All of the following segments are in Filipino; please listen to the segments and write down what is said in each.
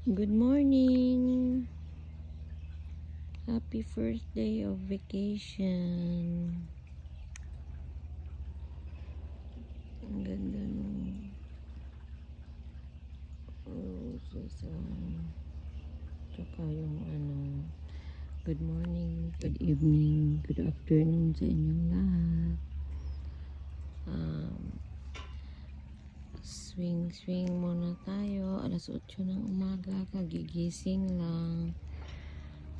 Good morning! Happy first day of vacation. Ang ganda nung roses. Tsaka yung good morning, good evening, good afternoon sa inyong lahat. Swing muna tayo. Alas 8 ng umaga, kagigising lang.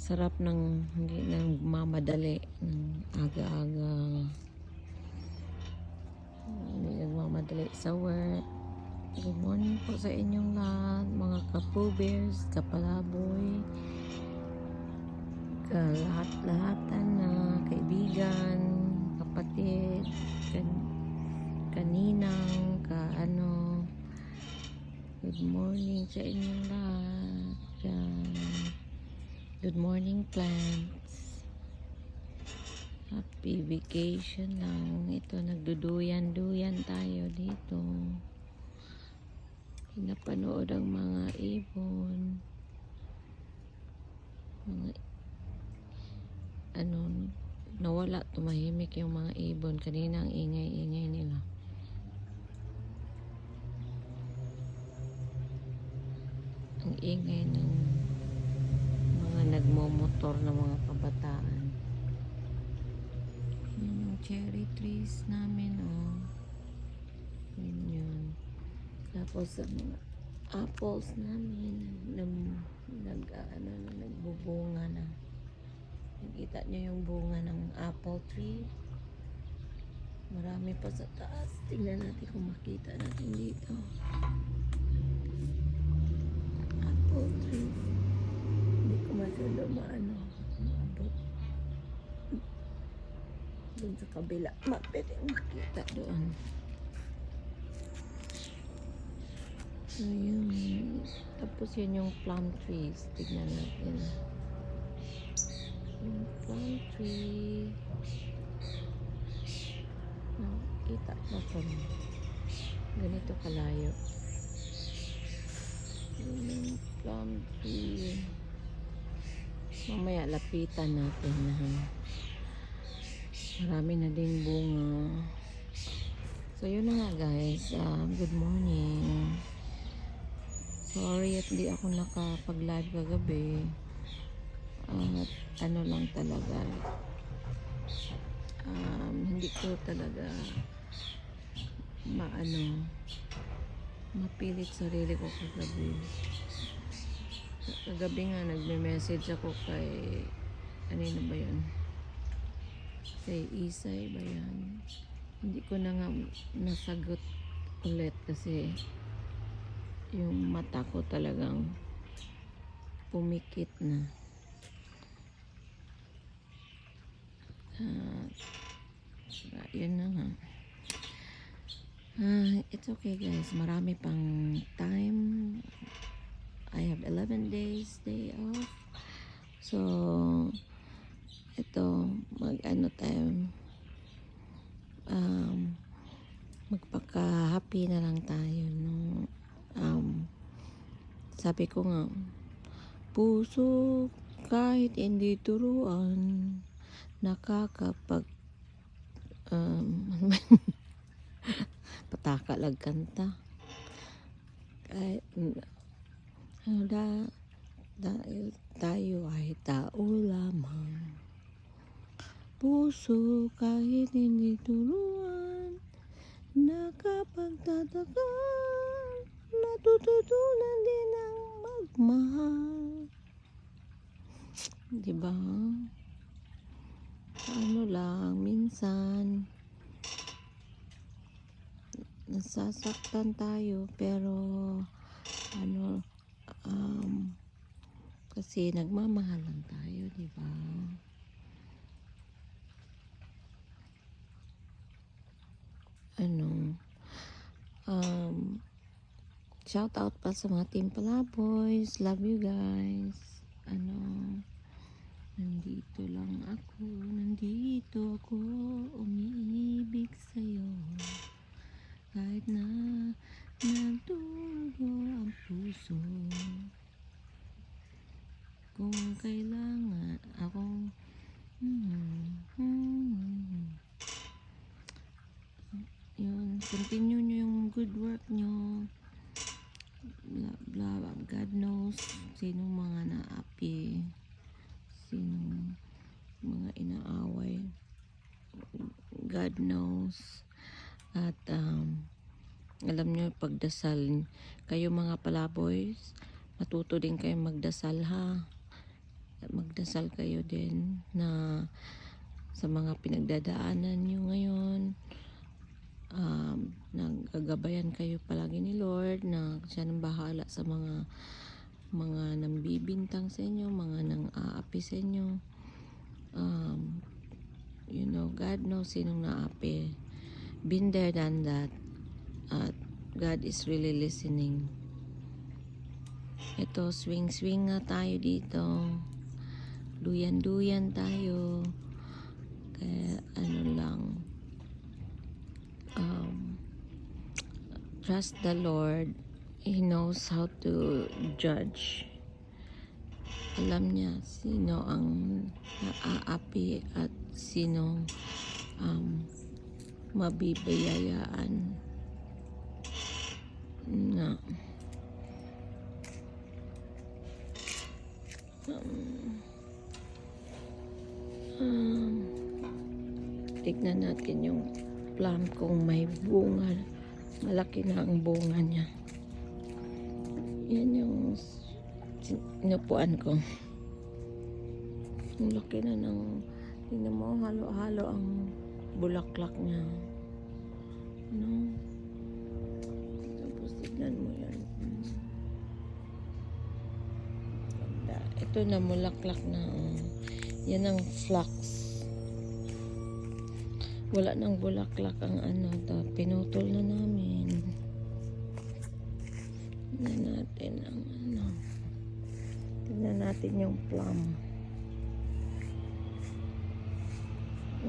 Sarap ng hindi nang mamadali ng aga-aga. Hindi nagmamadali sa work. Good morning po sa inyong lahat, mga kapubers, kapalaboy, lahat-lahatan na kaibigan, kapatid, kaninang, good morning sa inyong lahat. Good morning, plants. Happy vacation lang. Ito, nagduduyan-duyan tayo dito. Pinapanood ang mga ibon. Nawala, tumahimik yung mga ibon. Kanina ang ingay-ingay nila. Ang ingay ng mga nagmomotor na mga kabataan. Yung cherry trees namin, yun. Tapos ang mga apples namin nagbubunga na. Nakita nyo yung bunga ng apple tree. Marami pa sa taas. Tingnan natin kung makita natin dito. Apple tree. Hindi ko masyado maabot. Doon sa kabila. Pwedeng makita doon. So yun. Tapos yun yung plum trees. Tignan natin. Yung plum tree. Kita mo po. Ganito kalayo. Yung plum tree. Mamaya lapitan natin na marami na ding bunga. So yun na nga guys. Good morning. Sorry at di ako nakapag-live kagabi. Lang talaga. Hindi ko talaga mapilit sarili ko kagabi. Kagabi nga nagme-message ako kay kanino ba yun? Kay Isay ba yan? Hindi ko na nga nasagot ulit kasi yung mata ko talagang pumikit na. Yun na nga. It's okay guys. Marami pang time. I have 11 days day off. So, ito, tayo. Magpaka-happy na lang tayo. No? Sabi ko nga, puso kahit hindi turuan, nakakapag pataka lang kanta. Kahit dahil tayo ay tao lamang. Puso kahit hindi turuan, nakapagtataka, natututunan din ang magmahal. Diba? Lang, minsan nasasaktan tayo pero kasi nagmamahal lang tayo, diba? Shout out pa sa mga Team Palaboys. Love you guys. Nandito ako umiibig sa'yo kahit na nagdurugo ang puso. kung kailangan akong yun, continue nyo yung good work nyo, blah blah, God knows sinong mga naapi, sinong mga inaaway, God knows. At alam nyo, pagdasal kayo mga palaboys, matuto din kayo magdasal ha. Magdasal kayo din na sa mga pinagdadaanan nyo ngayon, nagagabayan kayo palagi ni Lord na siya nang bahala sa mga nambibintang sa inyo, mga nang aapi sa inyo. You know, God knows sinong naapi. Been there, done that. At God is really listening. Ito, swing nga tayo dito. Duyan tayo. Kaya ano lang, trust the Lord. He knows how to judge. Alam niya sino ang naaapi at sino mabibayayaan na tignan natin yung plum kung may bunga. Malaki na ang bunga niya. Yan yung inupuan ko. Ang laki na ng, tingnan mo, halo-halo ang bulaklak niya. No? Tapos tignan mo yan. Ito na mulaklak na. Yan ang flax. Wala nang bulaklak ang ano to. Pinutol na namin. Tignan natin ang ano. Tignan natin yung plum.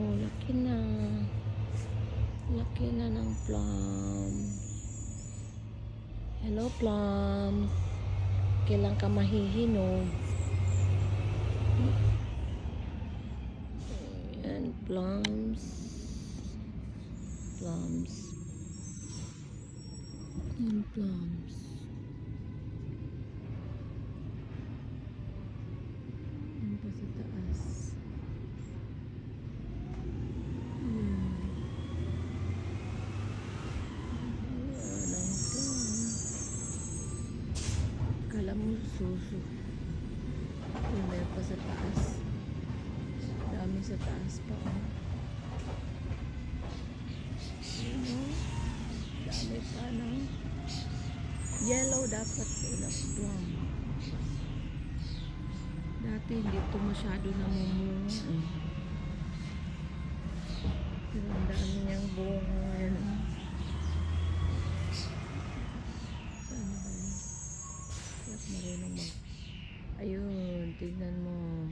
Oh, laki na. Laki na ng plum. Hello, plum. Kailan ka mahihinog? Ayan, plums. Plums. Ayan, plums. Ayan pa sa taas. Kala mo suso. Yung meron pa sa taas. Dami sa taas pa. Oh. Dami pa na. Yellow dapat na plum. Dati hindi ito masyado namumunga. Pero ang dami niyang bunga ngayon. Ayun, tignan mo.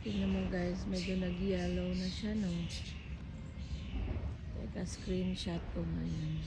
Tignan mo guys, medyo nag-yellow na siya, no? Teka, screenshot ko ngayon.